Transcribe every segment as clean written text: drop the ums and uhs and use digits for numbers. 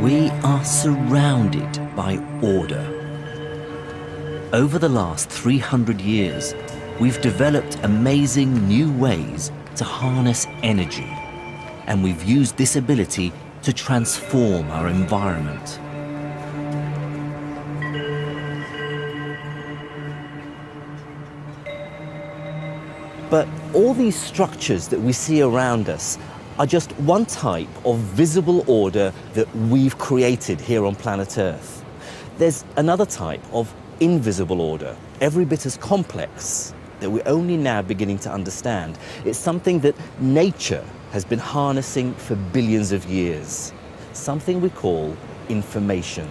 We are surrounded by order. Over the last 300 years, we've developed amazing new ways to harness energy, and we've used this ability to transform our environment. But all these structures that we see around us are just one type of visible order that we've created here on planet Earth. There's another type of invisible order, every bit as complex, that we're only now beginning to understand. It's something that nature has been harnessing for billions of years, something we call information.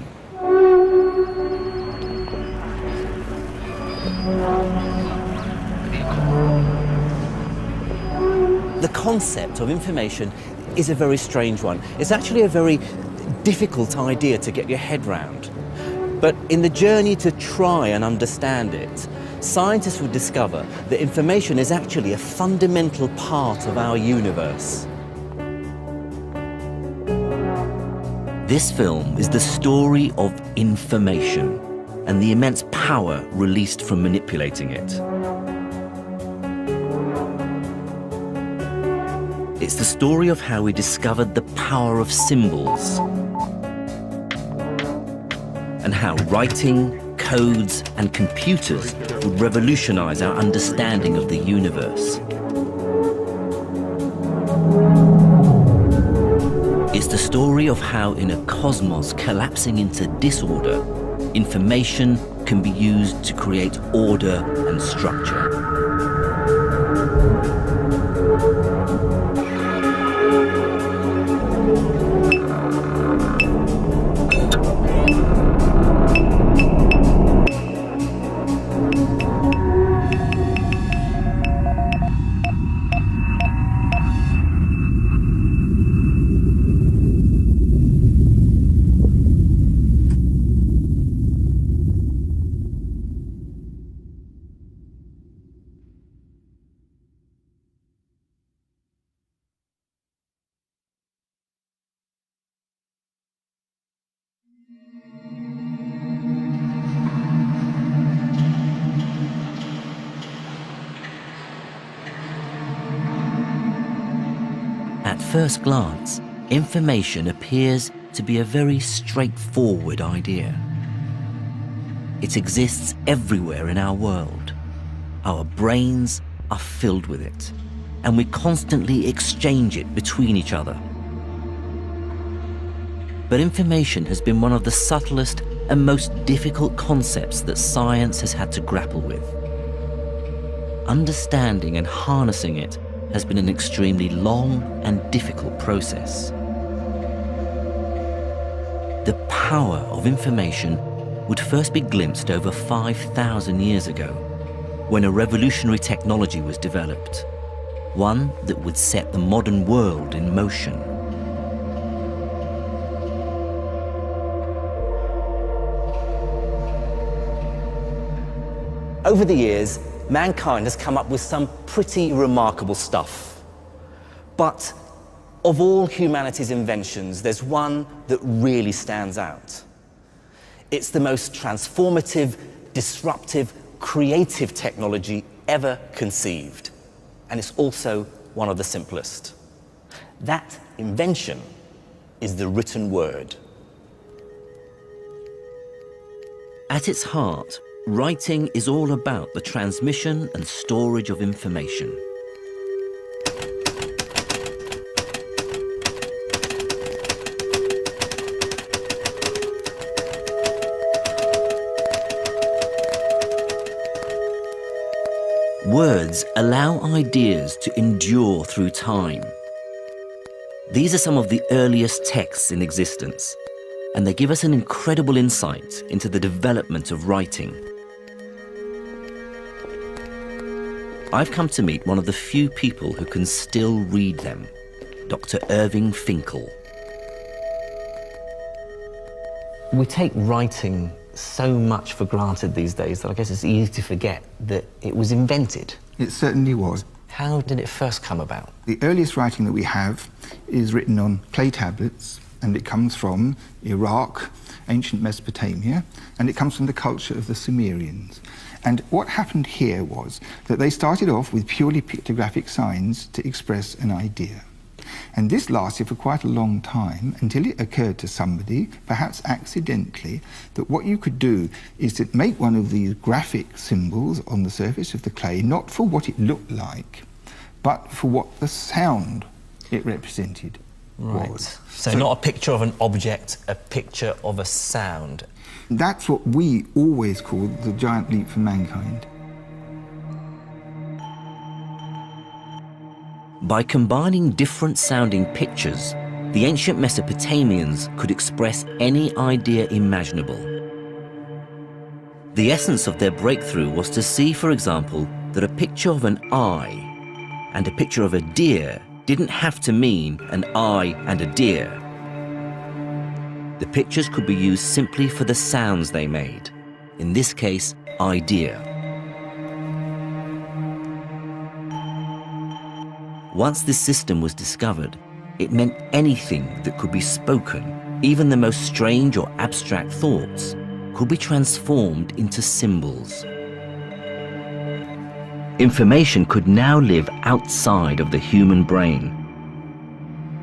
The concept of information is a very strange one. It's actually a very difficult idea to get your head round. But in the journey to try and understand it, scientists would discover that information is actually a fundamental part of our universe. This film is the story of information and the immense power released from manipulating it. It's the story of how we discovered the power of symbols and how writing, codes, and computers would revolutionize our understanding of the universe. It's the story of how, in a cosmos collapsing into disorder, information can be used to create order and structure. At first glance, information appears to be a very straightforward idea. It exists everywhere in our world. Our brains are filled with it, and we constantly exchange it between each other. But information has been one of the subtlest and most difficult concepts that science has had to grapple with. Understanding and harnessing it has been an extremely long and difficult process. The power of information would first be glimpsed over 5,000 years ago, when a revolutionary technology was developed, one that would set the modern world in motion. Over the years, mankind has come up with some pretty remarkable stuff. But of all humanity's inventions, there's one that really stands out. It's the most transformative, disruptive, creative technology ever conceived. And it's also one of the simplest. That invention is the written word. At its heart, writing is all about the transmission and storage of information. Words allow ideas to endure through time. These are some of the earliest texts in existence, and they give us an incredible insight into the development of writing. I've come to meet one of the few people who can still read them, Dr. Irving Finkel. We take writing so much for granted these days that I guess it's easy to forget that it was invented. It certainly was. How did it first come about? The earliest writing that we have is written on clay tablets and it comes from Iraq, ancient Mesopotamia, and it comes from the culture of the Sumerians. And what happened here was that they started off with purely pictographic signs to express an idea. And this lasted for quite a long time until it occurred to somebody, perhaps accidentally, that what you could do is to make one of these graphic symbols on the surface of the clay, not for what it looked like, but for what the sound it represented was. So not a picture of an object, a picture of a sound. That's what we always call the giant leap for mankind. By combining different sounding pictures, the ancient Mesopotamians could express any idea imaginable. The essence of their breakthrough was to see, for example, that a picture of an eye and a picture of a deer didn't have to mean an eye and a deer. The pictures could be used simply for the sounds they made, in this case, idea. Once this system was discovered, it meant anything that could be spoken, even the most strange or abstract thoughts, could be transformed into symbols. Information could now live outside of the human brain.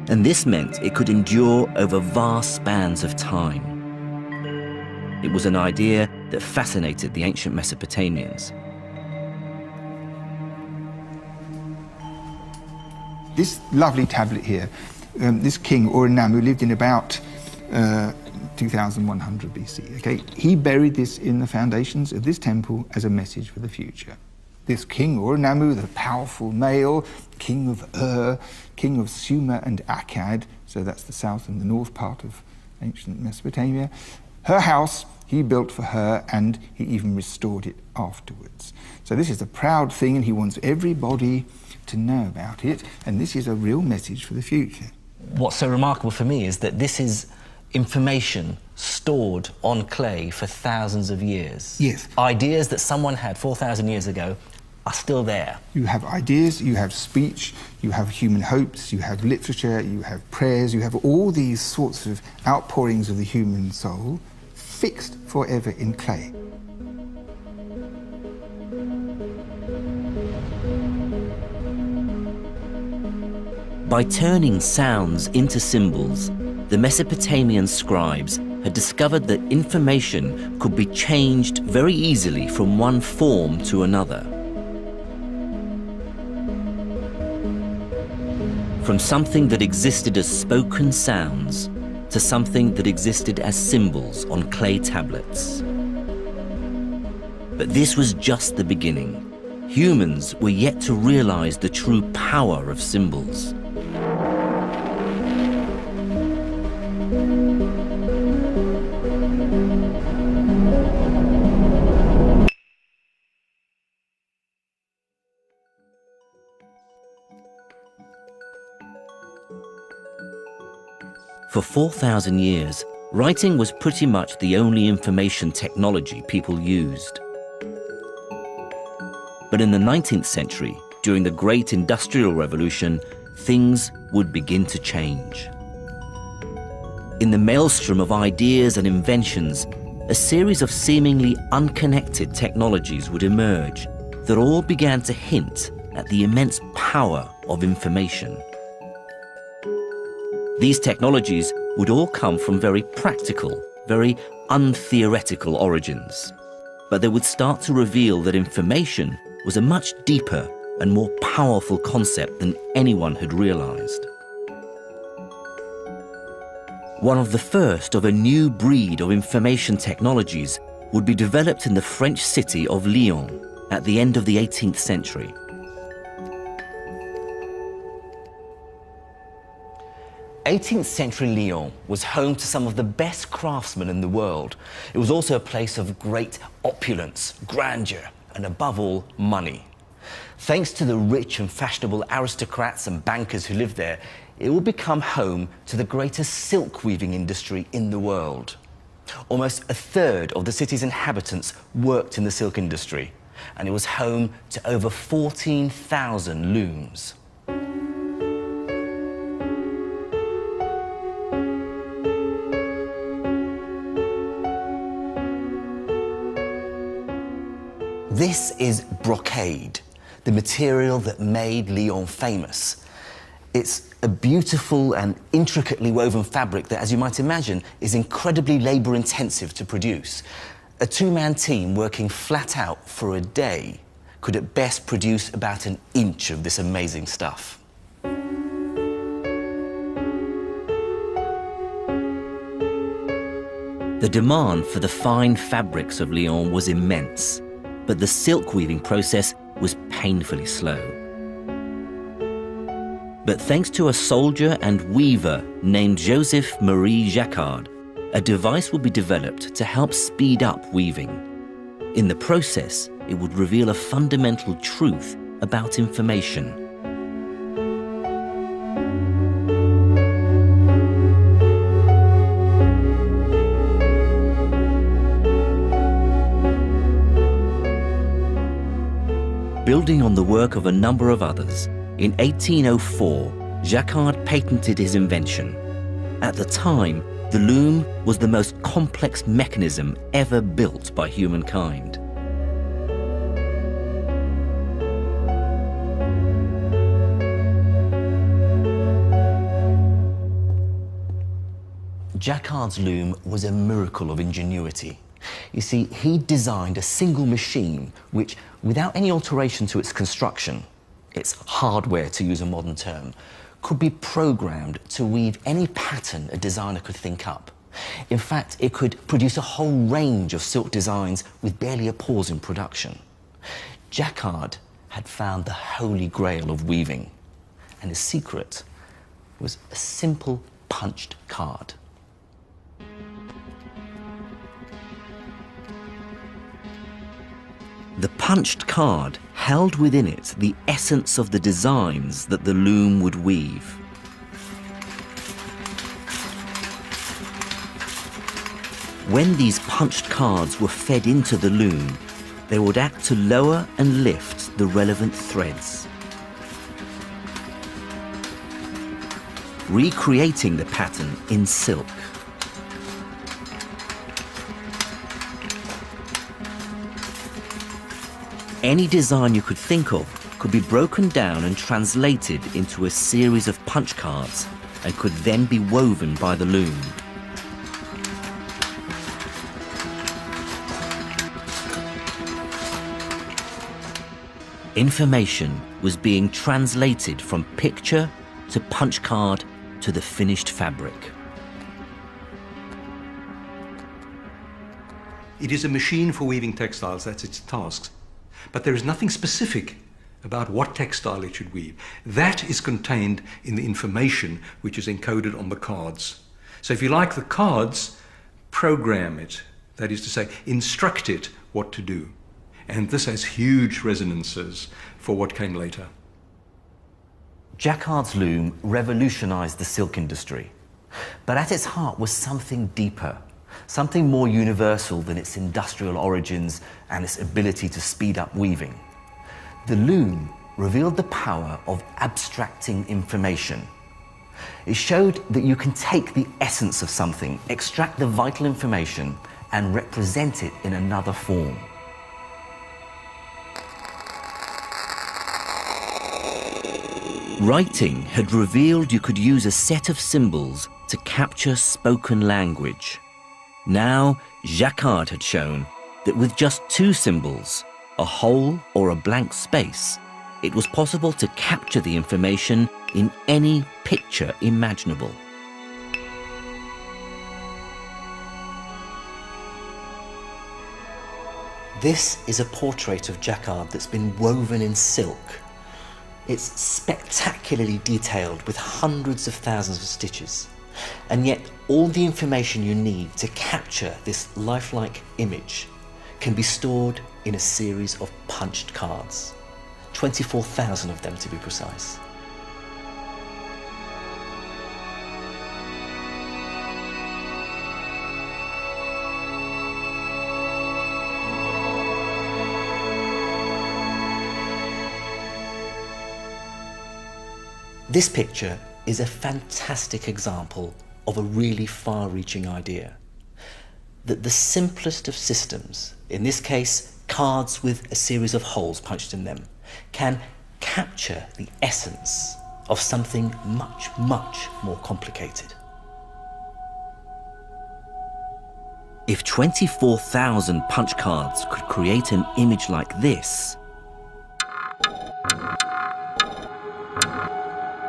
And this meant it could endure over vast spans of time. It was an idea that fascinated the ancient Mesopotamians. This lovely tablet here, this king, Ur-Nammu, lived in about 2100 BC. Okay? He buried this in the foundations of this temple as a message for the future. This king, Ur-Nammu, the powerful male, king of Ur, king of Sumer and Akkad, so that's the south and the north part of ancient Mesopotamia. Her house he built for her, and he even restored it afterwards. So this is a proud thing, and he wants everybody to know about it, and this is a real message for the future. What's so remarkable for me is that this is information stored on clay for thousands of years. Yes. Ideas that someone had 4,000 years ago are still there. You have ideas, you have speech, you have human hopes, you have literature, you have prayers, you have all these sorts of outpourings of the human soul fixed forever in clay. By turning sounds into symbols, the Mesopotamian scribes had discovered that information could be changed very easily from one form to another. From something that existed as spoken sounds to something that existed as symbols on clay tablets. But this was just the beginning. Humans were yet to realize the true power of symbols. For 4,000 years, writing was pretty much the only information technology people used. But in the 19th century, during the Great Industrial Revolution, things would begin to change. In the maelstrom of ideas and inventions, a series of seemingly unconnected technologies would emerge that all began to hint at the immense power of information. These technologies would all come from very practical, very untheoretical origins. But they would start to reveal that information was a much deeper and more powerful concept than anyone had realized. One of the first of a new breed of information technologies would be developed in the French city of Lyon at the end of the 18th century. 18th century Lyon was home to some of the best craftsmen in the world. It was also a place of great opulence, grandeur, and above all, money. Thanks to the rich and fashionable aristocrats and bankers who lived there, it would become home to the greatest silk weaving industry in the world. Almost a third of the city's inhabitants worked in the silk industry, and it was home to over 14,000 looms. This is brocade, the material that made Lyon famous. It's a beautiful and intricately woven fabric that, as you might imagine, is incredibly labor-intensive to produce. A two-man team working flat out for a day could at best produce about an inch of this amazing stuff. The demand for the fine fabrics of Lyon was immense, but the silk weaving process was painfully slow. But thanks to a soldier and weaver named Joseph Marie Jacquard, a device would be developed to help speed up weaving. In the process, it would reveal a fundamental truth about information. Building on the work of a number of others, in 1804, Jacquard patented his invention. At the time, the loom was the most complex mechanism ever built by humankind. Jacquard's loom was a miracle of ingenuity. You see, he designed a single machine which, without any alteration to its construction, its hardware to use a modern term, could be programmed to weave any pattern a designer could think up. In fact, it could produce a whole range of silk designs with barely a pause in production. Jacquard had found the holy grail of weaving, and his secret was a simple punched card. The punched card held within it the essence of the designs that the loom would weave. When these punched cards were fed into the loom, they would act to lower and lift the relevant threads, recreating the pattern in silk. Any design you could think of could be broken down and translated into a series of punch cards and could then be woven by the loom. Information was being translated from picture to punch card to the finished fabric. It is a machine for weaving textiles, that's its task. But there is nothing specific about what textile it should weave. That is contained in the information which is encoded on the cards. So if you like the cards, program it. That is to say, instruct it what to do. And this has huge resonances for what came later. Jacquard's loom revolutionized the silk industry. But at its heart was something deeper, something more universal than its industrial origins and its ability to speed up weaving. The loom revealed the power of abstracting information. It showed that you can take the essence of something, extract the vital information, and represent it in another form. Writing had revealed you could use a set of symbols to capture spoken language. Now, Jacquard had shown that with just two symbols, a hole or a blank space, it was possible to capture the information in any picture imaginable. This is a portrait of Jacquard that's been woven in silk. It's spectacularly detailed with hundreds of thousands of stitches. And yet, all the information you need to capture this lifelike image can be stored in a series of punched cards. 24,000 of them, to be precise. This picture is a fantastic example of a really far-reaching idea. That the simplest of systems, in this case cards with a series of holes punched in them, can capture the essence of something much, much more complicated. If 24,000 punch cards could create an image like this,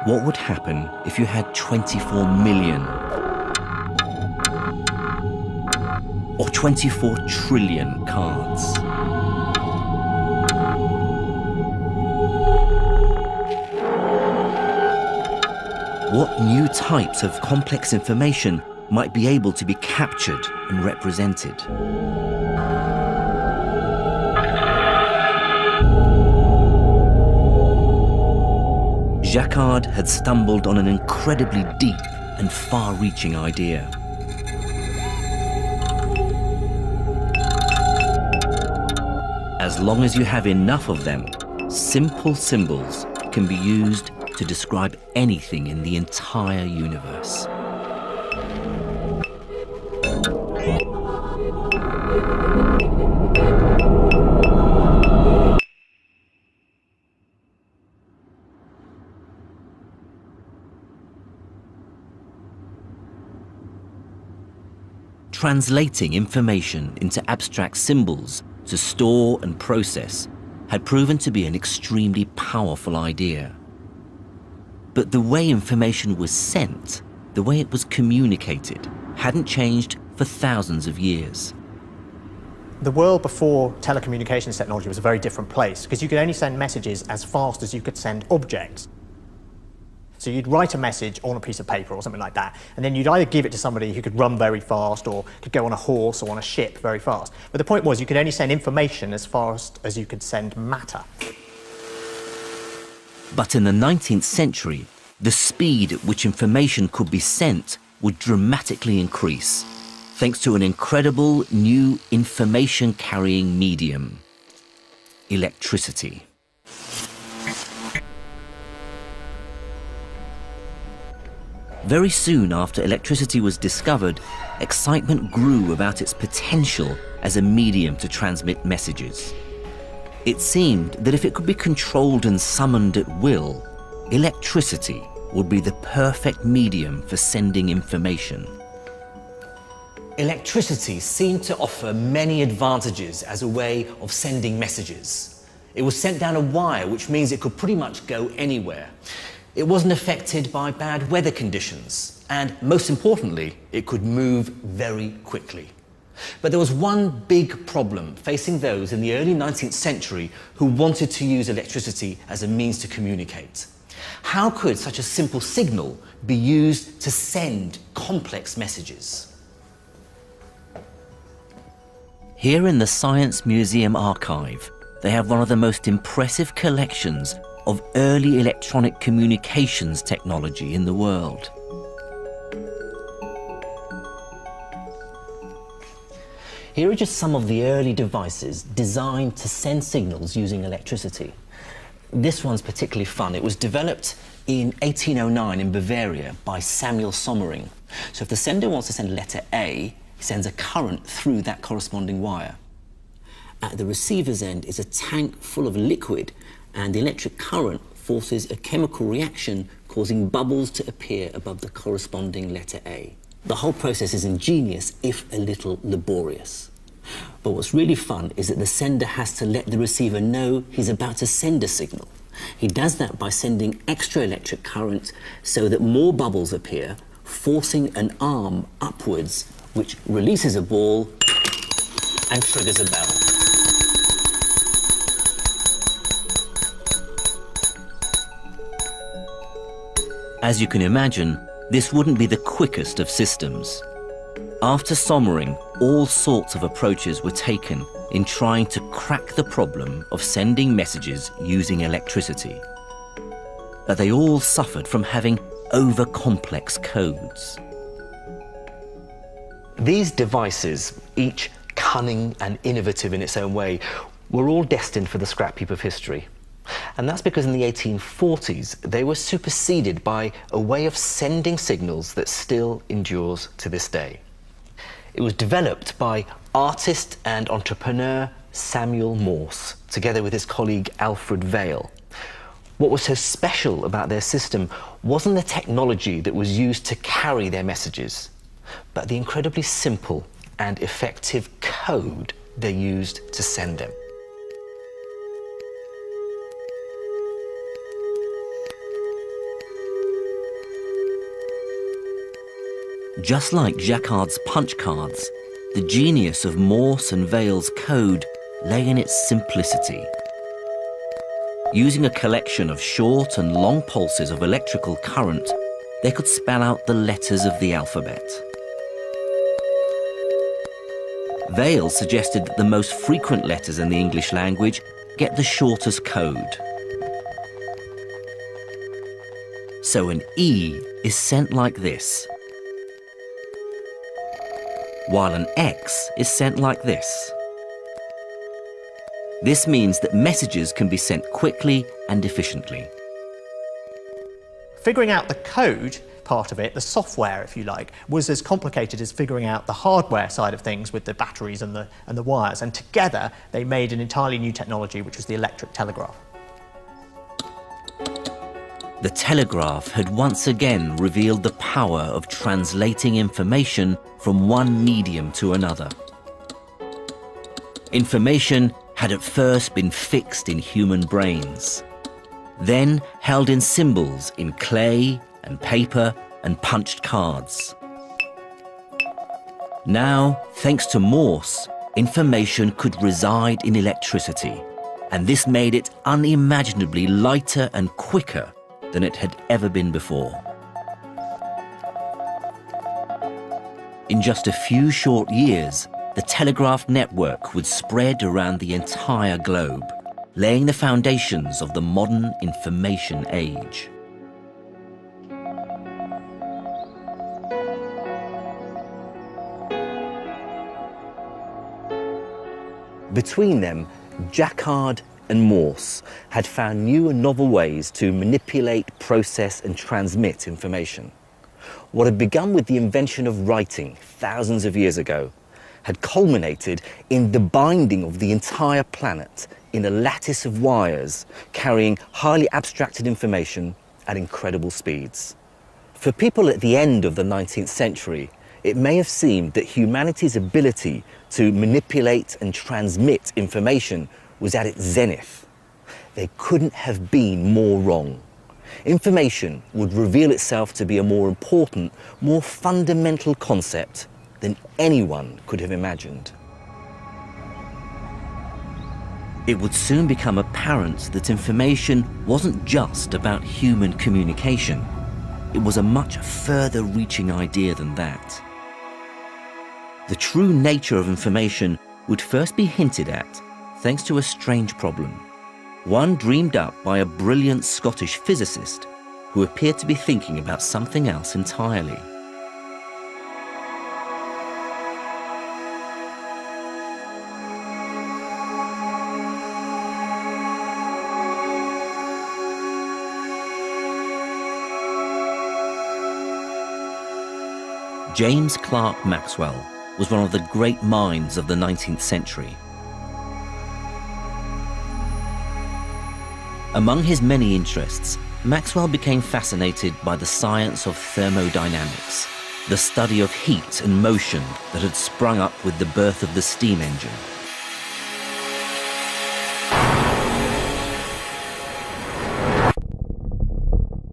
what would happen if you had 24 million or 24 trillion cards? What new types of complex information might be able to be captured and represented? Jacquard had stumbled on an incredibly deep and far-reaching idea. As long as you have enough of them, simple symbols can be used to describe anything in the entire universe. Translating information into abstract symbols to store and process had proven to be an extremely powerful idea. But the way information was sent, the way it was communicated, hadn't changed for thousands of years. The world before telecommunications technology was a very different place, because you could only send messages as fast as you could send objects. So you'd write a message on a piece of paper or something like that, and then you'd either give it to somebody who could run very fast or could go on a horse or on a ship very fast. But the point was, you could only send information as fast as you could send matter. But in the 19th century, the speed at which information could be sent would dramatically increase, thanks to an incredible new information-carrying medium: electricity. Very soon after electricity was discovered, excitement grew about its potential as a medium to transmit messages. It seemed that if it could be controlled and summoned at will, electricity would be the perfect medium for sending information. Electricity seemed to offer many advantages as a way of sending messages. It was sent down a wire, which means it could pretty much go anywhere. It wasn't affected by bad weather conditions, and most importantly, it could move very quickly. But there was one big problem facing those in the early 19th century who wanted to use electricity as a means to communicate. How could such a simple signal be used to send complex messages? Here in the Science Museum archive, they have one of the most impressive collections of early electronic communications technology in the world. Here are just some of the early devices designed to send signals using electricity. This one's particularly fun. It was developed in 1809 in Bavaria by Samuel Sommering. So if the sender wants to send letter A, he sends a current through that corresponding wire. At the receiver's end is a tank full of liquid, and the electric current forces a chemical reaction causing bubbles to appear above the corresponding letter A. The whole process is ingenious, if a little laborious. But what's really fun is that the sender has to let the receiver know he's about to send a signal. He does that by sending extra electric current so that more bubbles appear, forcing an arm upwards, which releases a ball and triggers a bell. As you can imagine, this wouldn't be the quickest of systems. After Sommering, all sorts of approaches were taken in trying to crack the problem of sending messages using electricity. But they all suffered from having over-complex codes. These devices, each cunning and innovative in its own way, were all destined for the scrap heap of history. And that's because in the 1840s, they were superseded by a way of sending signals that still endures to this day. It was developed by artist and entrepreneur Samuel Morse, together with his colleague Alfred Vail. What was so special about their system wasn't the technology that was used to carry their messages, but the incredibly simple and effective code they used to send them. Just like Jacquard's punch cards, the genius of Morse and Vail's code lay in its simplicity. Using a collection of short and long pulses of electrical current, they could spell out the letters of the alphabet. Vail suggested that the most frequent letters in the English language get the shortest code. So an E is sent like this, while an X is sent like this. This means that messages can be sent quickly and efficiently. Figuring out the code part of it, the software, if you like, was as complicated as figuring out the hardware side of things with the batteries and the wires. And together, they made an entirely new technology, which was the electric telegraph. The telegraph had once again revealed the power of translating information from one medium to another. Information had at first been fixed in human brains, then held in symbols in clay and paper and punched cards. Now, thanks to Morse, information could reside in electricity, and this made it unimaginably lighter and quicker than it had ever been before. In just a few short years, the telegraph network would spread around the entire globe, laying the foundations of the modern information age. Between them, Jacquard and Morse had found new and novel ways to manipulate, process, and transmit information. What had begun with the invention of writing thousands of years ago had culminated in the binding of the entire planet in a lattice of wires carrying highly abstracted information at incredible speeds. For people at the end of the 19th century, it may have seemed that humanity's ability to manipulate and transmit information was at its zenith. They couldn't have been more wrong. Information would reveal itself to be a more important, more fundamental concept than anyone could have imagined. It would soon become apparent that information wasn't just about human communication. It was a much further reaching idea than that. The true nature of information would first be hinted at thanks to a strange problem, one dreamed up by a brilliant Scottish physicist who appeared to be thinking about something else entirely. James Clerk Maxwell was one of the great minds of the 19th century. Among his many interests, Maxwell became fascinated by the science of thermodynamics, the study of heat and motion that had sprung up with the birth of the steam engine.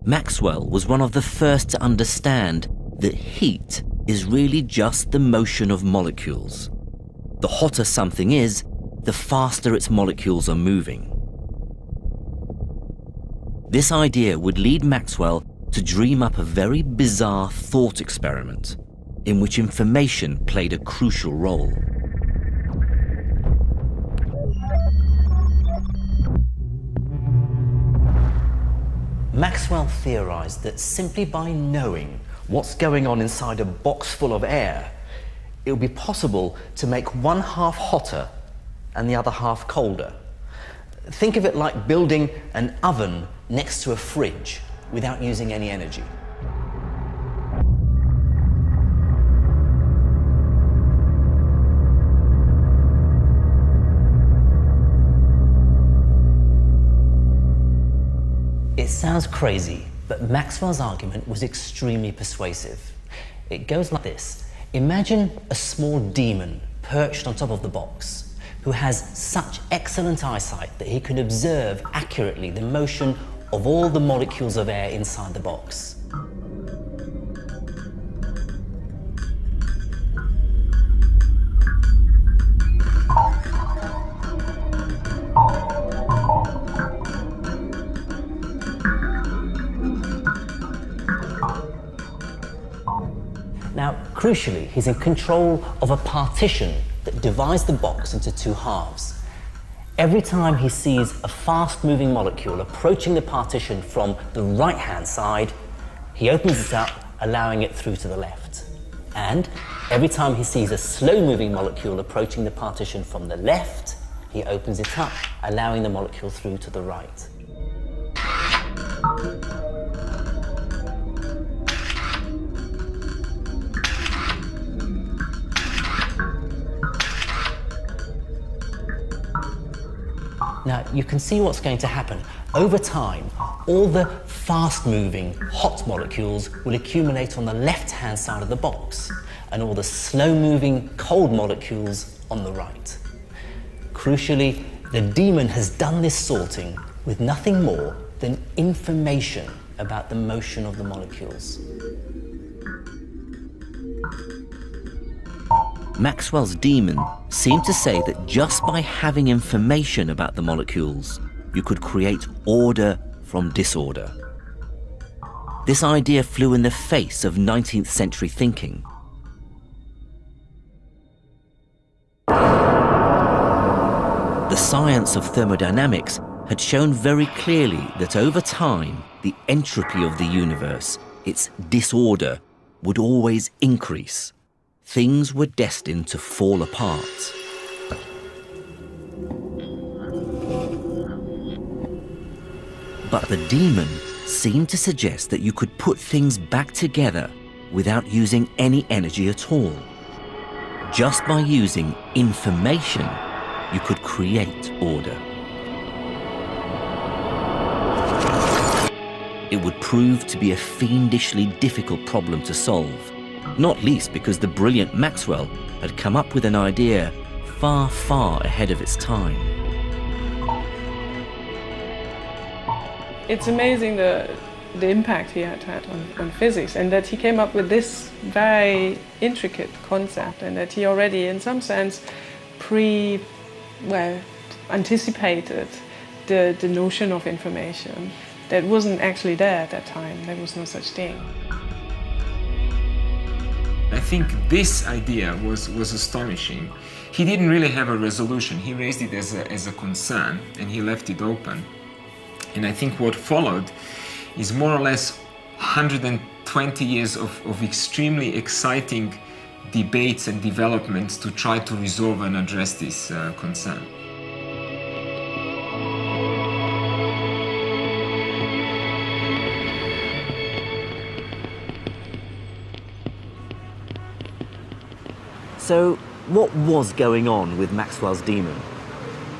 Maxwell was one of the first to understand that heat is really just the motion of molecules. The hotter something is, the faster its molecules are moving. This idea would lead Maxwell to dream up a very bizarre thought experiment in which information played a crucial role. Maxwell theorized that simply by knowing what's going on inside a box full of air, it would be possible to make one half hotter and the other half colder. Think of it like building an oven next to a fridge without using any energy. It sounds crazy, but Maxwell's argument was extremely persuasive. It goes like this. Imagine a small demon perched on top of the box, who has such excellent eyesight that he can observe accurately the motion of all the molecules of air inside the box. Now, crucially, he's in control of a partition that divides the box into two halves. Every time he sees a fast-moving molecule approaching the partition from the right-hand side, he opens it up, allowing it through to the left. And every time he sees a slow-moving molecule approaching the partition from the left, he opens it up, allowing the molecule through to the right. Now, you can see what's going to happen. Over time, all the fast-moving hot molecules will accumulate on the left-hand side of the box, and all the slow-moving cold molecules on the right. Crucially, the demon has done this sorting with nothing more than information about the motion of the molecules. Maxwell's demon seemed to say that just by having information about the molecules, you could create order from disorder. This idea flew in the face of 19th century thinking. The science of thermodynamics had shown very clearly that over time, the entropy of the universe, its disorder, would always increase. Things were destined to fall apart. But the demon seemed to suggest that you could put things back together without using any energy at all. Just by using information, you could create order. It would prove to be a fiendishly difficult problem to solve. Not least because the brilliant Maxwell had come up with an idea far, far ahead of its time. It's amazing the impact he had on physics, and that he came up with this very intricate concept, and that he already, in some sense, anticipated the notion of information that wasn't actually there at that time. There was no such thing. I think this idea was astonishing. He didn't really have a resolution. He raised it as a concern, and he left it open. And I think what followed is more or less 120 years of extremely exciting debates and developments to try to resolve and address this concern. So, what was going on with Maxwell's demon?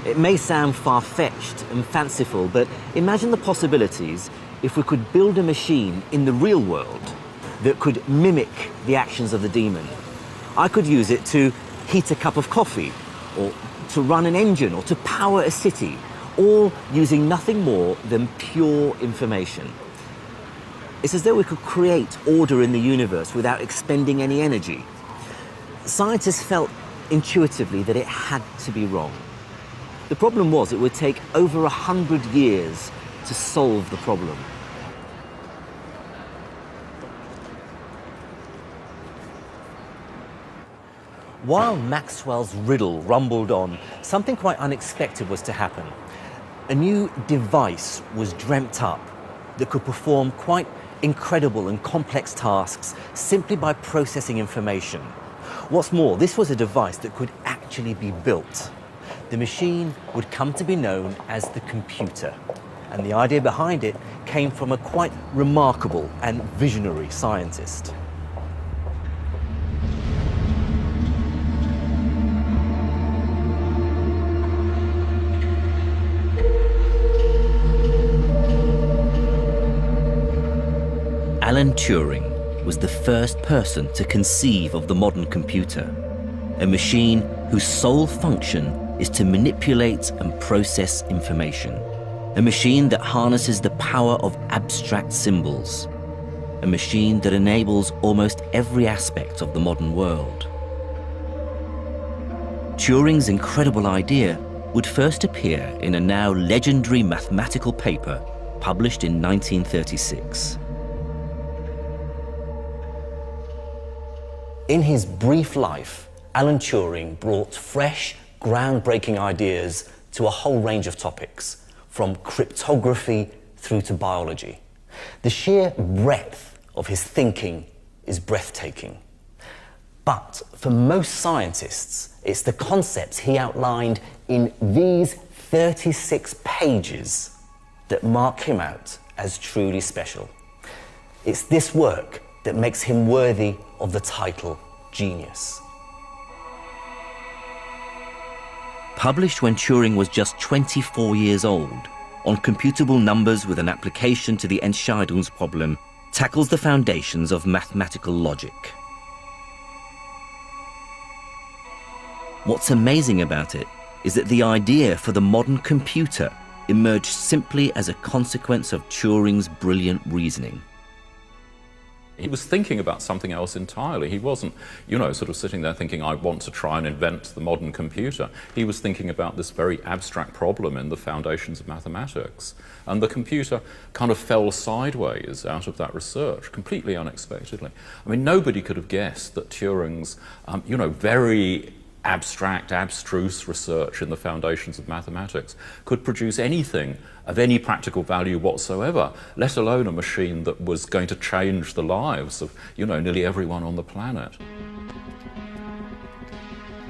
It may sound far-fetched and fanciful, but imagine the possibilities if we could build a machine in the real world that could mimic the actions of the demon. I could use it to heat a cup of coffee, or to run an engine, or to power a city, all using nothing more than pure information. It's as though we could create order in the universe without expending any energy. Scientists felt intuitively that it had to be wrong. The problem was it would take over 100 years to solve the problem. While Maxwell's riddle rumbled on, something quite unexpected was to happen. A new device was dreamt up that could perform quite incredible and complex tasks simply by processing information. What's more, this was a device that could actually be built. The machine would come to be known as the computer, and the idea behind it came from a quite remarkable and visionary scientist. Alan Turing was the first person to conceive of the modern computer, a machine whose sole function is to manipulate and process information, a machine that harnesses the power of abstract symbols, a machine that enables almost every aspect of the modern world. Turing's incredible idea would first appear in a now legendary mathematical paper published in 1936. In his brief life, Alan Turing brought fresh, groundbreaking ideas to a whole range of topics, from cryptography through to biology. The sheer breadth of his thinking is breathtaking. But for most scientists, it's the concepts he outlined in these 36 pages that mark him out as truly special. It's this work that makes him worthy of the title genius. Published when Turing was just 24 years old, Uncomputable Numbers with an Application to the Entscheidungsproblem tackles the foundations of mathematical logic. What's amazing about it is that the idea for the modern computer emerged simply as a consequence of Turing's brilliant reasoning. He was thinking about something else entirely. He wasn't, sort of sitting there thinking, I want to try and invent the modern computer. He was thinking about this very abstract problem in the foundations of mathematics. And the computer kind of fell sideways out of that research, completely unexpectedly. I mean, nobody could have guessed that Turing's, very abstract, abstruse research in the foundations of mathematics could produce anything of any practical value whatsoever, let alone a machine that was going to change the lives of, nearly everyone on the planet.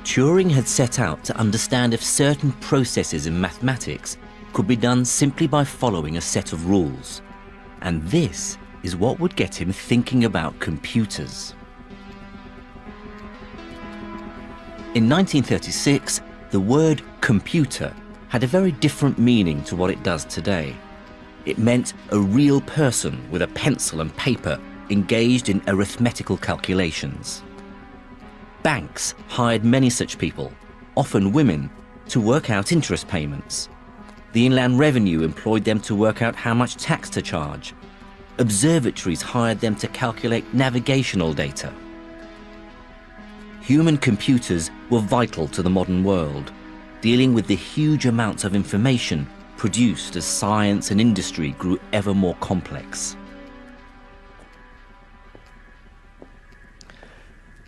Turing had set out to understand if certain processes in mathematics could be done simply by following a set of rules. And this is what would get him thinking about computers. In 1936, the word computer had a very different meaning to what it does today. It meant a real person with a pencil and paper engaged in arithmetical calculations. Banks hired many such people, often women, to work out interest payments. The Inland Revenue employed them to work out how much tax to charge. Observatories hired them to calculate navigational data. Human computers were vital to the modern world, dealing with the huge amounts of information produced as science and industry grew ever more complex.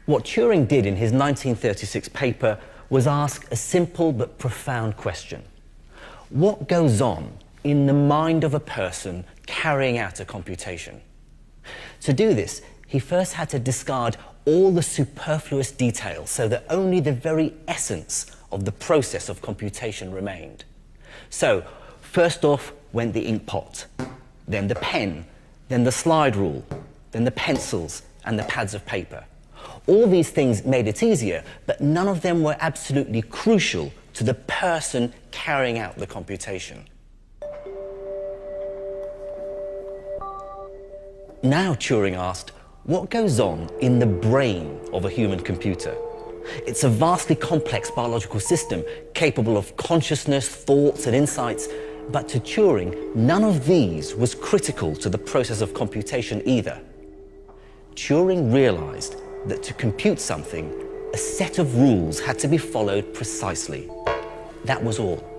What Turing did in his 1936 paper was ask a simple but profound question. What goes on in the mind of a person carrying out a computation? To do this, he first had to discard all the superfluous details so that only the very essence of the process of computation remained. So, first off went the ink pot, then the pen, then the slide rule, then the pencils and the pads of paper. All these things made it easier, but none of them were absolutely crucial to the person carrying out the computation. Now Turing asked, what goes on in the brain of a human computer? It's a vastly complex biological system capable of consciousness, thoughts, and insights, but to Turing, none of these was critical to the process of computation either. Turing realized that to compute something, a set of rules had to be followed precisely. That was all.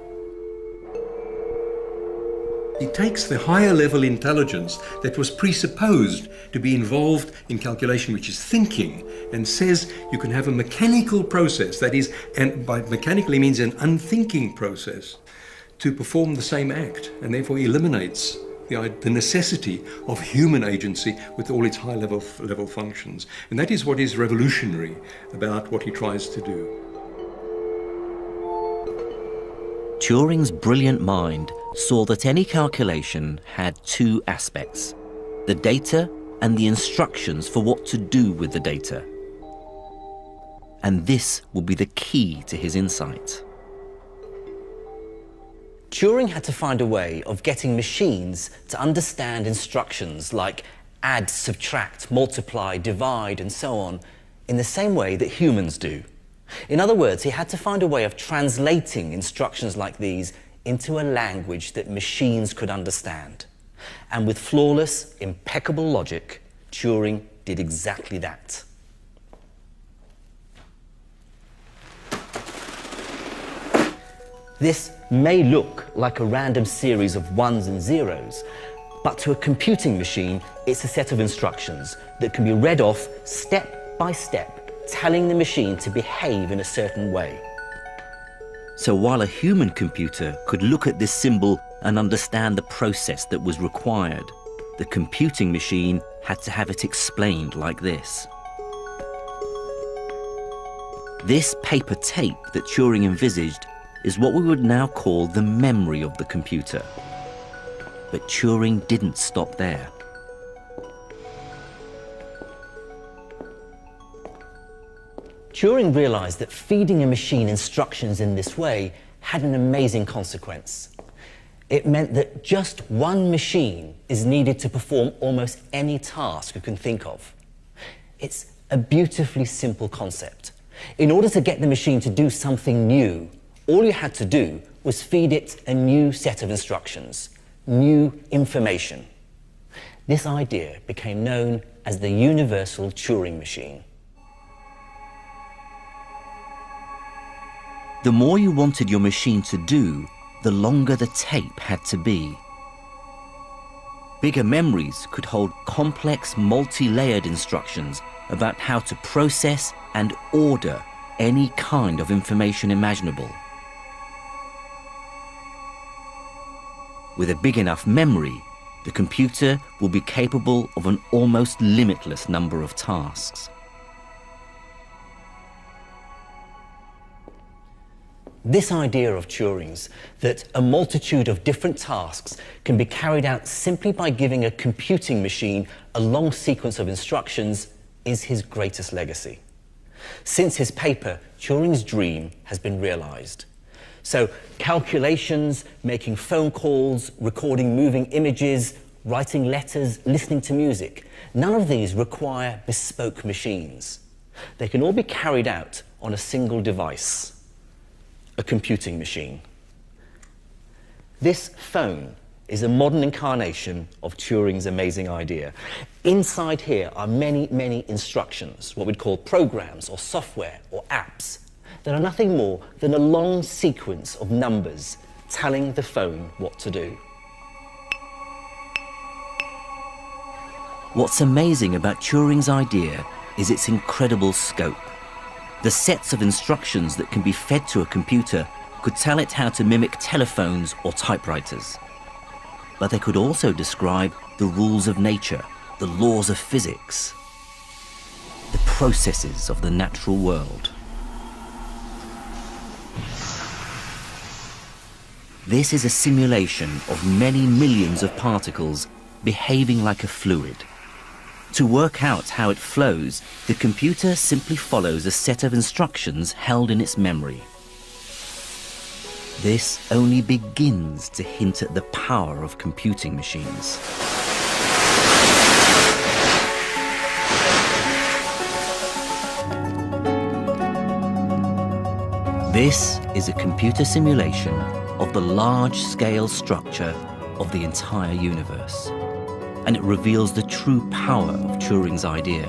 He takes the higher level intelligence that was presupposed to be involved in calculation, which is thinking, and says you can have a mechanical process, that is, and by mechanically means an unthinking process, to perform the same act, and therefore eliminates the necessity of human agency with all its high level functions. And that is what is revolutionary about what he tries to do. Turing's brilliant mind saw that any calculation had two aspects: the data and the instructions for what to do with the data. And this would be the key to his insight. Turing had to find a way of getting machines to understand instructions like add, subtract, multiply, divide, and so on, in the same way that humans do. In other words, he had to find a way of translating instructions like these into a language that machines could understand. And with flawless, impeccable logic, Turing did exactly that. This may look like a random series of ones and zeros, but to a computing machine, it's a set of instructions that can be read off step by step, telling the machine to behave in a certain way. So while a human computer could look at this symbol and understand the process that was required, the computing machine had to have it explained like this. This paper tape that Turing envisaged is what we would now call the memory of the computer. But Turing didn't stop there. Turing realized that feeding a machine instructions in this way had an amazing consequence. It meant that just one machine is needed to perform almost any task you can think of. It's a beautifully simple concept. In order to get the machine to do something new, all you had to do was feed it a new set of instructions, new information. This idea became known as the universal Turing machine. The more you wanted your machine to do, the longer the tape had to be. Bigger memories could hold complex, multi-layered instructions about how to process and order any kind of information imaginable. With a big enough memory, the computer will be capable of an almost limitless number of tasks. This idea of Turing's, that a multitude of different tasks can be carried out simply by giving a computing machine a long sequence of instructions, is his greatest legacy. Since his paper, Turing's dream has been realized. So calculations, making phone calls, recording moving images, writing letters, listening to music, none of these require bespoke machines. They can all be carried out on a single device. A computing machine. This phone is a modern incarnation of Turing's amazing idea. Inside here are many, many instructions, what we'd call programs or software or apps, that are nothing more than a long sequence of numbers telling the phone what to do. What's amazing about Turing's idea is its incredible scope. The sets of instructions that can be fed to a computer could tell it how to mimic telephones or typewriters. But they could also describe the rules of nature, the laws of physics, the processes of the natural world. This is a simulation of many millions of particles behaving like a fluid. To work out how it flows, the computer simply follows a set of instructions held in its memory. This only begins to hint at the power of computing machines. This is a computer simulation of the large-scale structure of the entire universe. And it reveals the true power of Turing's idea.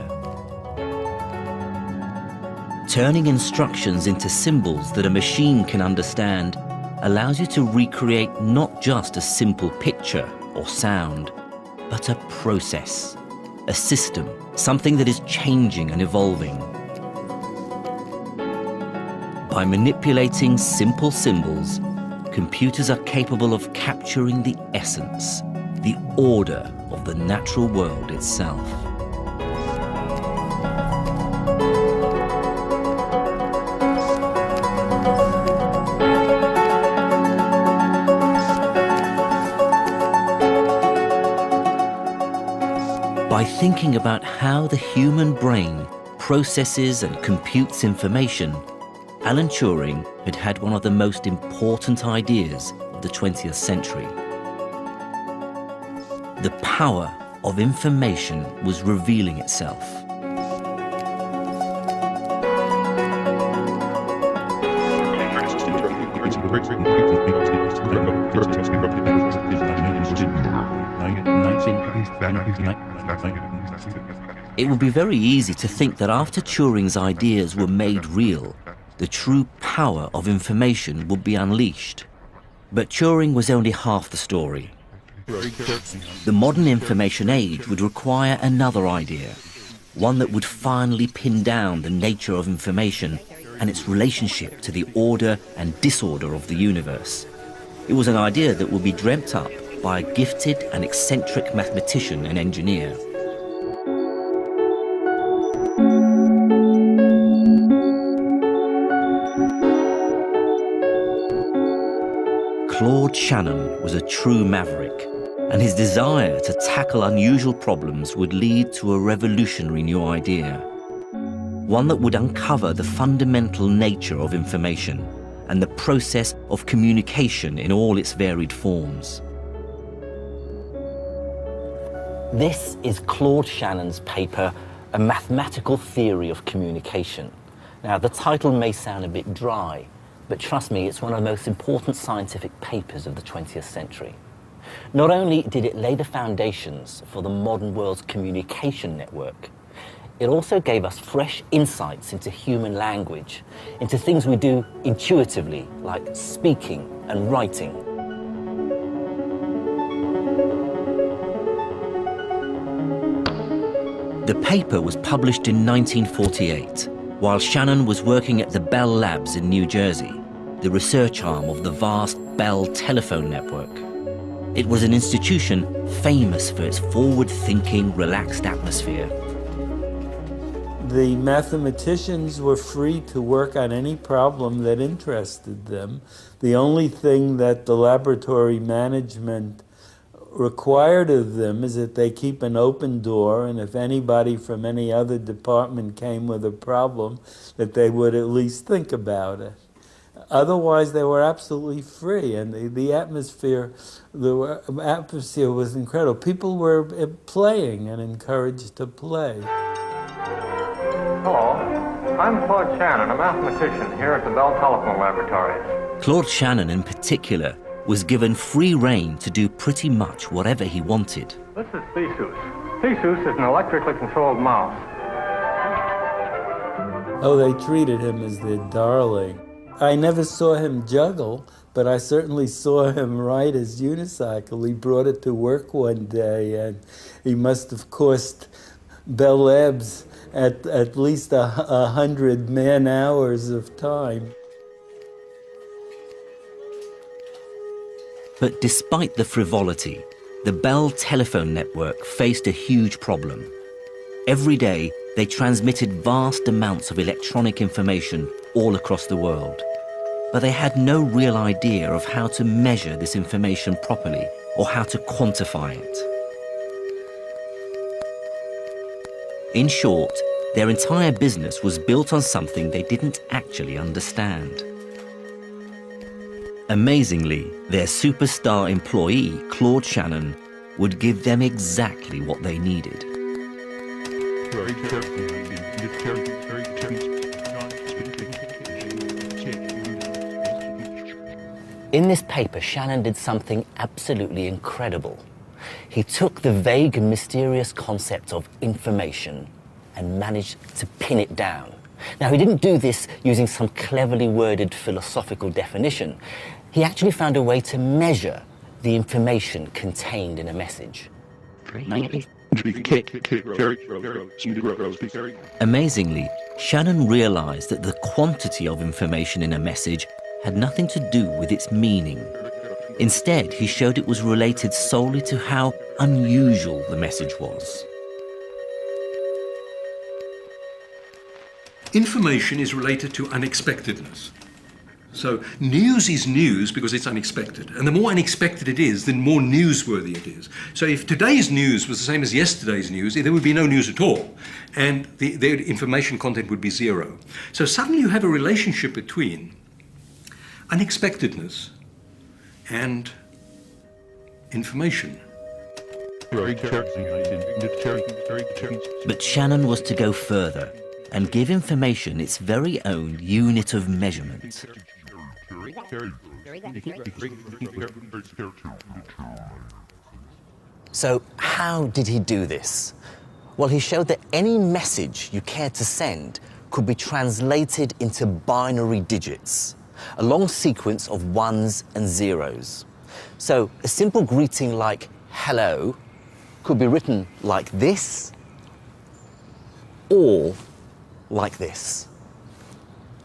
Turning instructions into symbols that a machine can understand allows you to recreate not just a simple picture or sound, but a process, a system, something that is changing and evolving. By manipulating simple symbols, computers are capable of capturing the essence, the order of the natural world itself. By thinking about how the human brain processes and computes information, Alan Turing had had one of the most important ideas of the 20th century. The power of information was revealing itself. It would be very easy to think that after Turing's ideas were made real, the true power of information would be unleashed. But Turing was only half the story. The modern information age would require another idea, one that would finally pin down the nature of information and its relationship to the order and disorder of the universe. It was an idea that would be dreamt up by a gifted and eccentric mathematician and engineer. Claude Shannon was a true maverick, and his desire to tackle unusual problems would lead to a revolutionary new idea. One that would uncover the fundamental nature of information and the process of communication in all its varied forms. This is Claude Shannon's paper, A Mathematical Theory of Communication. Now, the title may sound a bit dry, but trust me, it's one of the most important scientific papers of the 20th century. Not only did it lay the foundations for the modern world's communication network, it also gave us fresh insights into human language, into things we do intuitively, like speaking and writing. The paper was published in 1948, while Shannon was working at the Bell Labs in New Jersey, the research arm of the vast Bell telephone network. It was an institution famous for its forward-thinking, relaxed atmosphere. The mathematicians were free to work on any problem that interested them. The only thing that the laboratory management required of them is that they keep an open door, and if anybody from any other department came with a problem, that they would at least think about it. Otherwise, they were absolutely free, and the atmosphere was incredible. People were playing and encouraged to play. Hello, I'm Claude Shannon, a mathematician here at the Bell Telephone Laboratories. Claude Shannon, in particular, was given free rein to do pretty much whatever he wanted. This is Theseus. Theseus is an electrically controlled mouse. Oh, they treated him as their darling. I never saw him juggle, but I certainly saw him ride his unicycle. He brought it to work one day, and he must have cost Bell Labs at least 100 man-hours of time. But despite the frivolity, the Bell telephone network faced a huge problem. Every day, they transmitted vast amounts of electronic information all across the world. But they had no real idea of how to measure this information properly or how to quantify it. In short, their entire business was built on something they didn't actually understand. Amazingly, their superstar employee, Claude Shannon, would give them exactly what they needed. In this paper, Shannon did something absolutely incredible. He took the vague and mysterious concept of information and managed to pin it down. Now, he didn't do this using some cleverly worded philosophical definition. He actually found a way to measure the information contained in a message. Amazingly, Shannon realized that the quantity of information in a message had nothing to do with its meaning. Instead, he showed it was related solely to how unusual the message was. Information is related to unexpectedness. So news is news because it's unexpected. And the more unexpected it is, the more newsworthy it is. So if today's news was the same as yesterday's news, there would be no news at all. And the information content would be zero. So suddenly you have a relationship between unexpectedness and information. But Shannon was to go further and give information its very own unit of measurement. So how did he do this? Well, he showed that any message you cared to send could be translated into binary digits, a long sequence of ones and zeros. So a simple greeting like hello could be written like this or like this.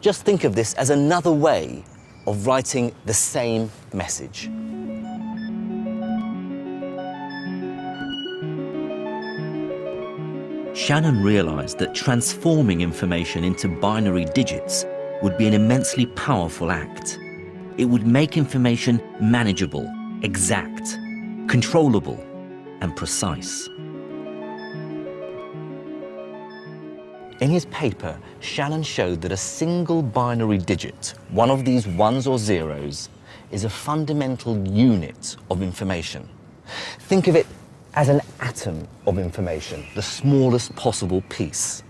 Just think of this as another way of writing the same message. Shannon realized that transforming information into binary digits would be an immensely powerful act. It would make information manageable, exact, controllable, and precise. In his paper, Shannon showed that a single binary digit, one of these ones or zeros, is a fundamental unit of information. Think of it as an atom of information, the smallest possible piece.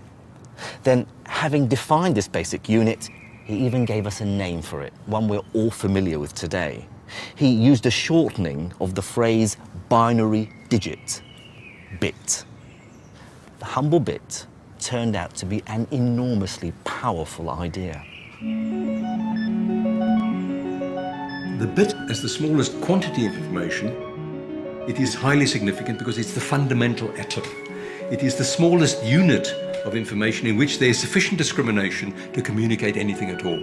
Then, having defined this basic unit, he even gave us a name for it, one we're all familiar with today. He used a shortening of the phrase binary digit, bit. The humble bit turned out to be an enormously powerful idea. The bit as the smallest quantity of information, it is highly significant because it's the fundamental atom. It is the smallest unit of information in which there is sufficient discrimination to communicate anything at all.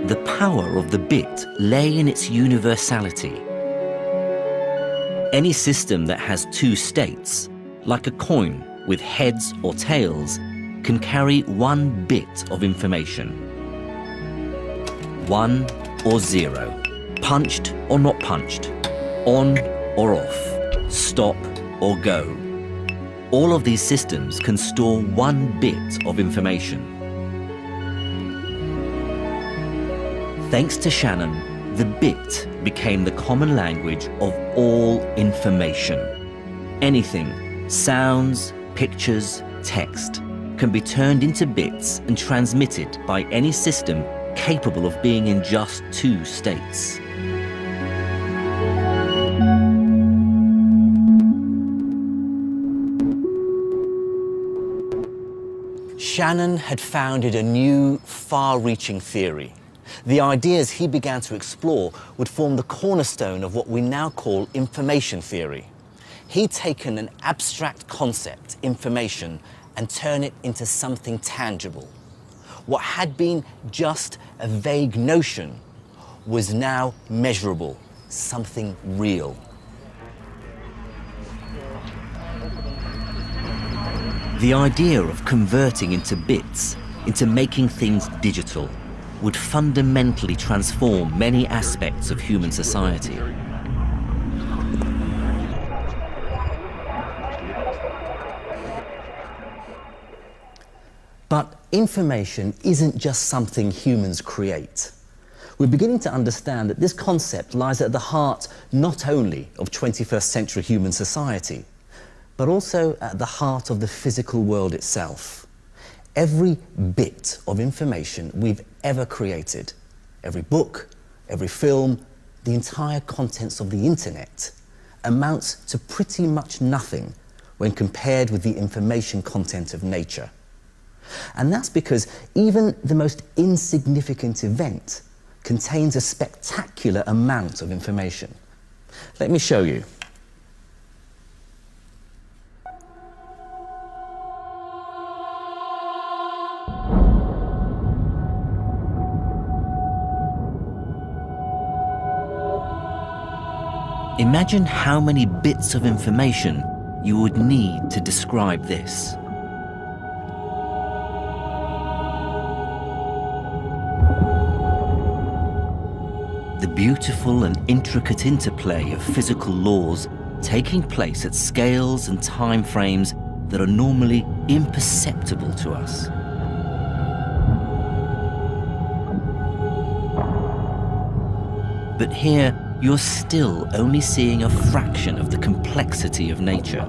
The power of the bit lay in its universality. Any system that has two states, like a coin with heads or tails, can carry one bit of information. 1 or 0, punched or not punched, on or off, stop or go. All of these systems can store one bit of information. Thanks to Shannon, the bit became the common language of all information. Anything, sounds, pictures, text, can be turned into bits and transmitted by any system capable of being in just two states. Shannon had founded a new, far-reaching theory. The ideas he began to explore would form the cornerstone of what we now call information theory. He'd taken an abstract concept, information, and turned it into something tangible. What had been just a vague notion was now measurable, something real. The idea of converting into bits, into making things digital, would fundamentally transform many aspects of human society. But information isn't just something humans create. We're beginning to understand that this concept lies at the heart not only of 21st century human society, but also at the heart of the physical world itself. Every bit of information we've ever created, every book, every film, the entire contents of the internet, amounts to pretty much nothing when compared with the information content of nature. And that's because even the most insignificant event contains a spectacular amount of information. Let me show you. Imagine how many bits of information you would need to describe this. The beautiful and intricate interplay of physical laws taking place at scales and time frames that are normally imperceptible to us. But here, you're still only seeing a fraction of the complexity of nature.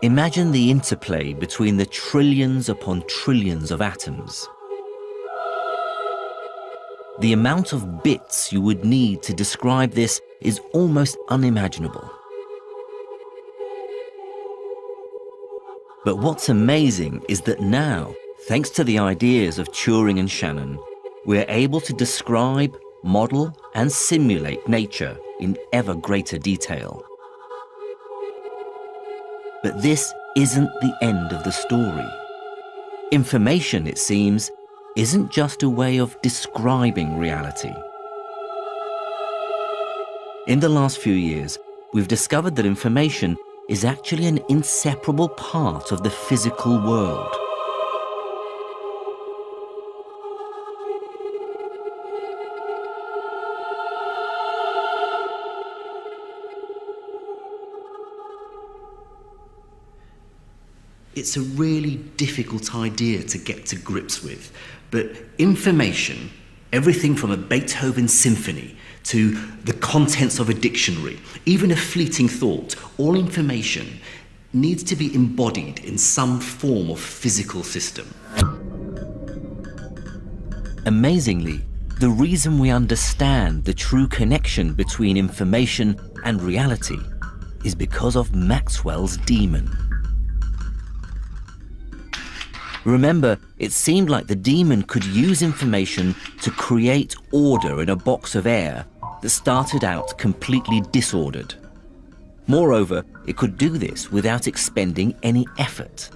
Imagine the interplay between the trillions upon trillions of atoms. The amount of bits you would need to describe this is almost unimaginable. But what's amazing is that now, thanks to the ideas of Turing and Shannon, we're able to describe, model, and simulate nature in ever greater detail. But this isn't the end of the story. Information, it seems, isn't just a way of describing reality. In the last few years, we've discovered that information is actually an inseparable part of the physical world. It's a really difficult idea to get to grips with, but information, everything from a Beethoven symphony to the contents of a dictionary, even a fleeting thought, all information needs to be embodied in some form of physical system. Amazingly, the reason we understand the true connection between information and reality is because of Maxwell's demon. Remember, it seemed like the demon could use information to create order in a box of air that started out completely disordered. Moreover, it could do this without expending any effort.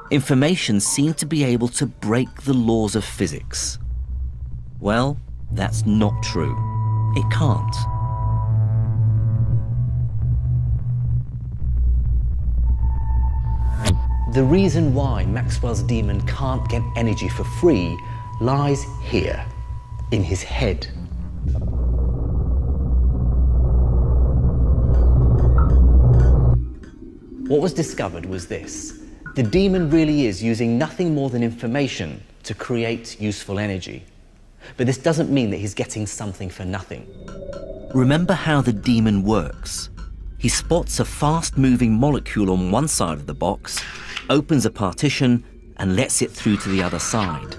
Information seemed to be able to break the laws of physics. Well, that's not true. It can't. The reason why Maxwell's demon can't get energy for free lies here, in his head. What was discovered was this: the demon really is using nothing more than information to create useful energy. But this doesn't mean that he's getting something for nothing. Remember how the demon works. He spots a fast-moving molecule on one side of the box, opens a partition, and lets it through to the other side.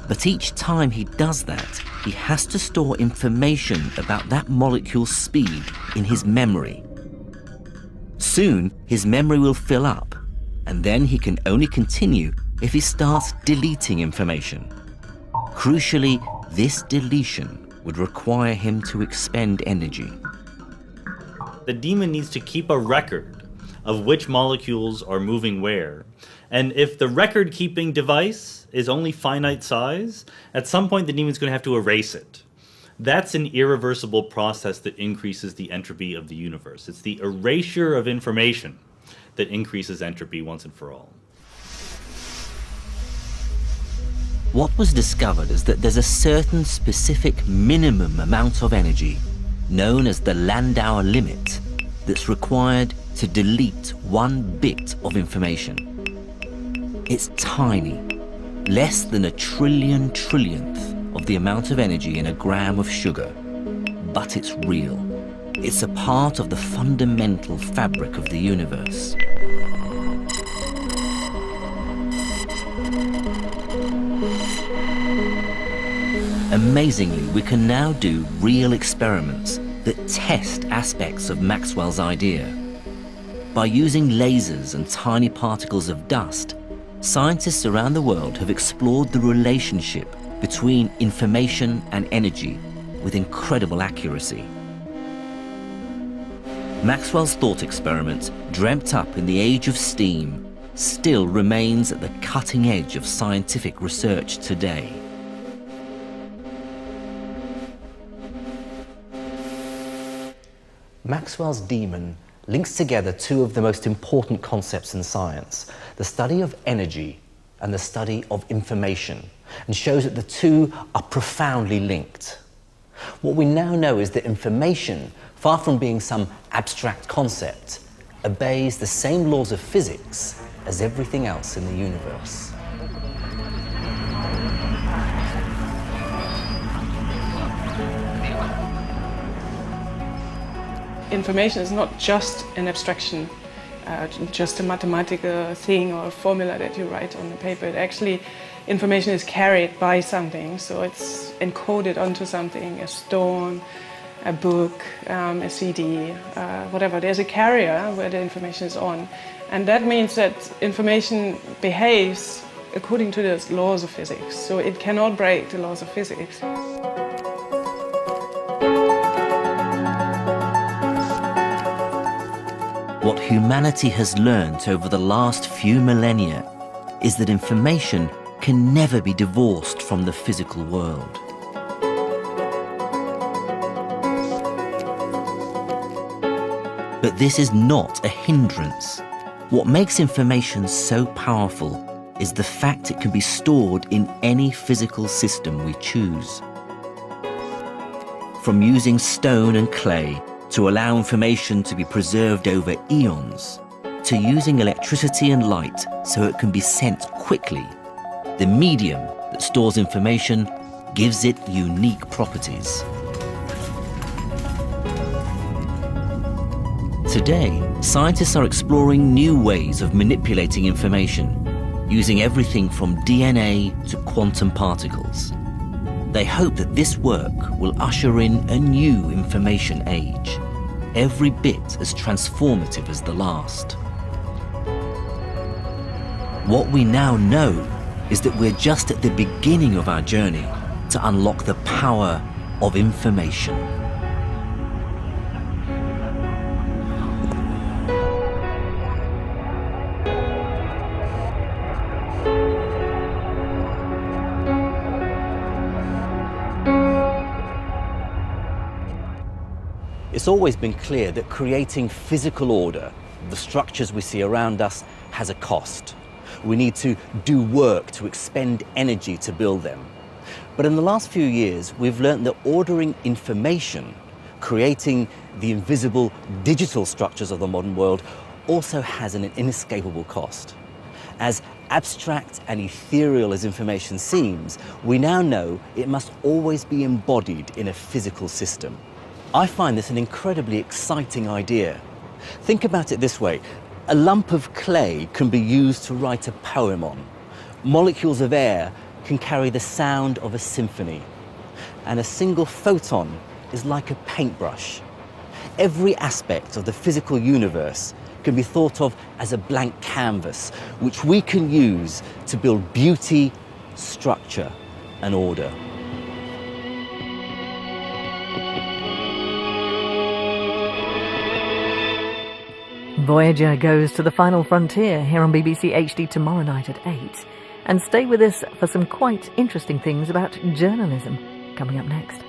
But each time he does that, he has to store information about that molecule's speed in his memory. Soon, his memory will fill up, and then he can only continue if he starts deleting information. Crucially, this deletion would require him to expend energy. The demon needs to keep a record of which molecules are moving where. And if the record-keeping device is only finite size, at some point the demon's going to have to erase it. That's an irreversible process that increases the entropy of the universe. It's the erasure of information that increases entropy once and for all. What was discovered is that there's a certain specific minimum amount of energy, known as the Landauer limit, that's required to delete one bit of information. It's tiny, less than a trillionth of the amount of energy in a gram of sugar, but it's real. It's a part of the fundamental fabric of the universe. Amazingly, we can now do real experiments that test aspects of Maxwell's idea. By using lasers and tiny particles of dust, scientists around the world have explored the relationship between information and energy with incredible accuracy. Maxwell's thought experiment, dreamt up in the age of steam, still remains at the cutting edge of scientific research today. Maxwell's demon links together two of the most important concepts in science: the study of energy and the study of information, and shows that the two are profoundly linked. What we now know is that information, far from being some abstract concept, obeys the same laws of physics as everything else in the universe. Information is not just an abstraction, just a mathematical thing or a formula that you write on the paper. Actually, information is carried by something, so it's encoded onto something, a stone, a book, a CD, whatever. There's a carrier where the information is on, and that means that information behaves according to the laws of physics, so it cannot break the laws of physics. What humanity has learnt over the last few millennia is that information can never be divorced from the physical world. But this is not a hindrance. What makes information so powerful is the fact it can be stored in any physical system we choose. From using stone and clay to allow information to be preserved over eons, to using electricity and light so it can be sent quickly, the medium that stores information gives it unique properties. Today, scientists are exploring new ways of manipulating information, using everything from DNA to quantum particles. They hope that this work will usher in a new information age, every bit as transformative as the last. What we now know is that we're just at the beginning of our journey to unlock the power of information. It's always been clear that creating physical order, the structures we see around us, has a cost. We need to do work to expend energy to build them. But in the last few years, we've learned that ordering information, creating the invisible digital structures of the modern world, also has an inescapable cost. As abstract and ethereal as information seems, we now know it must always be embodied in a physical system. I find this an incredibly exciting idea. Think about it this way. A lump of clay can be used to write a poem on. Molecules of air can carry the sound of a symphony. And a single photon is like a paintbrush. Every aspect of the physical universe can be thought of as a blank canvas, which we can use to build beauty, structure, and order. Voyager goes to the final frontier here on BBC HD tomorrow night at 8. And stay with us for some quite interesting things about journalism coming up next.